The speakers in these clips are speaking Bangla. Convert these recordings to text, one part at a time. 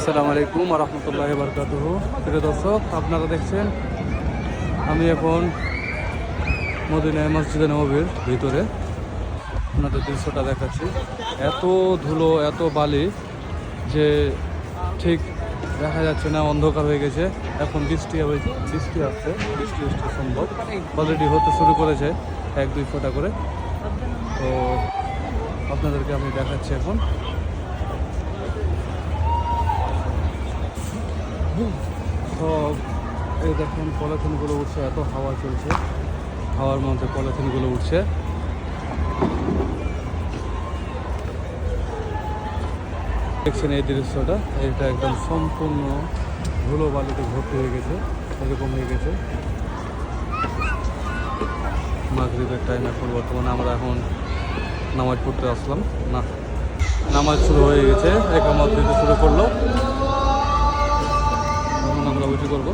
আসসালামু আলাইকুম ওয়া রাহমাতুল্লাহি ওয়া বারাকাতুহু। প্রিয় দর্শক, আপনারা দেখছেন আমি এখন মদিনায় মসজিদে নববীর ভিতরে আপনাদের দৃশ্যটা দেখাচ্ছি। এত ধুলো, এত বালি যে ঠিক দেখা যাচ্ছে না, অন্ধকার হয়ে গেছে। এখন বৃষ্টি আসছে, বৃষ্টি সম্ভব অলরেডি হতে শুরু করেছে 1-2 ফোঁটা করে। তো আপনাদেরকে আমি দেখাচ্ছি এখন। সব এই দেখুন পলিথিনগুলো উঠছে, এত হাওয়া চলছে, হাওয়ার মধ্যে পলিথিনগুলো উঠছে। দেখছেন এই দৃশ্যটা, এটা একদম সম্পূর্ণ ধুলো বালিতে ভর্তি হয়ে গেছে, এরকম হয়ে গেছে। মাগরিবের টাইম এখন বর্তমানে আমরা এখন নামাজ পড়তে আসলাম না, নামাজ শুরু হয়ে গেছে, একামত দিতে শুরু করলো। এখন আমরা উঠে করবো।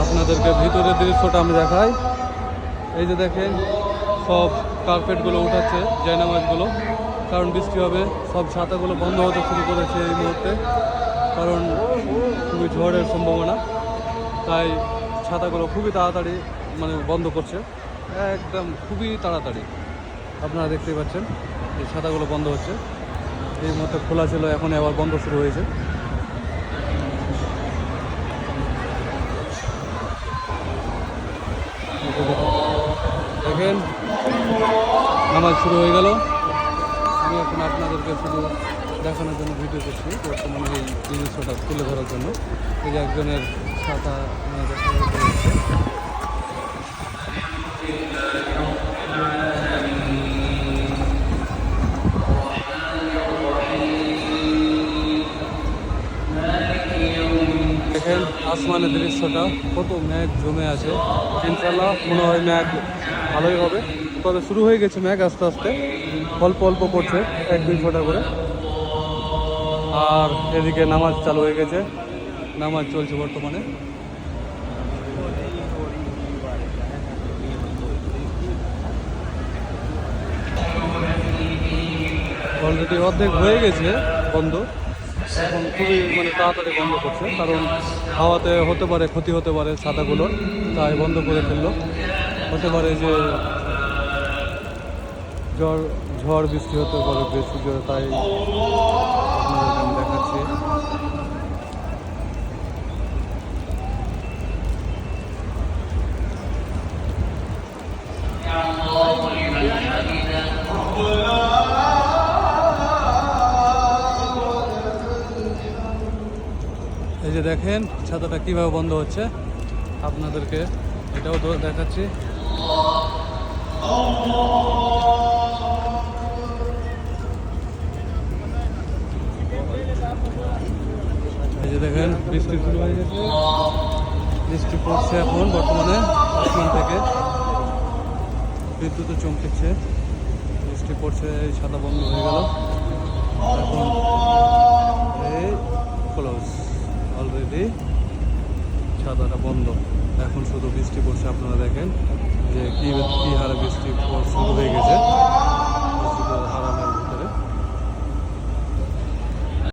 আপনাদেরকে ভিতরের দৃশ্যটা আমি দেখাই। এই যে দেখেন, সব কার্পেটগুলো উঠাচ্ছে, জায়নামাজগুলো, কারণ বৃষ্টি হবে। সব ছাতাগুলো বন্ধ হতে শুরু করেছে এই মুহূর্তে, কারণ খুবই ঝড়ের সম্ভাবনা। তাই ছাতাগুলো খুবই তাড়াতাড়ি বন্ধ করছে, একদম খুবই তাড়াতাড়ি। আপনারা দেখতেই পাচ্ছেন এই ছাতাগুলো বন্ধ হচ্ছে। এই মুহূর্তে খোলা ছিল, এখন আবার বন্ধ শুরু হয়েছে। দেখেন নামাজ শুরু হয়ে গেল। আমি এখন আপনাদেরকে শুধু দেখানোর জন্য ভিডিও করছি, বর্তমানে এই জিনিসটা তুলে ধরার জন্য। এই যে একজনের ছাতা দেখা যাচ্ছে। দেখেন আসমানের দৃশ্যটা, কত মেঘ জমে আছে। ইনশাল্লাহ মনে হয় মেঘ ভালোই হবে, তবে শুরু হয়ে গেছে মেঘ আস্তে আস্তে, অল্প অল্প পড়ছে, 1-2 ফোঁটা করে। আর এদিকে নামাজ চালু হয়ে গেছে, নামাজ চলছে বর্তমানে। অলরেডি অর্ধেক হয়ে গেছে বন্ধ, এখন খুবই তাড়াতাড়ি বন্ধ করছে, কারণ হাওয়াতে হতে পারে ক্ষতি হতে পারে ছাতাগুলোর, তাই বন্ধ করে ফেললো। হতে পারে যে ঝড় বৃষ্টি হতে পারে বেশি জোরে, তাই আপনাদেরকে আমি দেখাচ্ছি। এই যে দেখেন ছাতাটা কিভাবে বন্ধ হচ্ছে, আপনাদেরকে এটাও দেখাচ্ছি। এই যে দেখেন বৃষ্টি শুরু হয়ে গেছে, বৃষ্টি পড়ছে এখন বর্তমানে আসমান থেকে, বিদ্যুৎ চমকেছে, বৃষ্টি পড়ছে। এই ছাতা বন্ধ হয়ে গেল, এখন এই ক্লোজ, অলরেডি ছাতাটা বন্ধ। এখন শুধু বৃষ্টি পড়ছে, আপনারা দেখেন যে কি হারে বৃষ্টি শুরু হয়ে গেছে।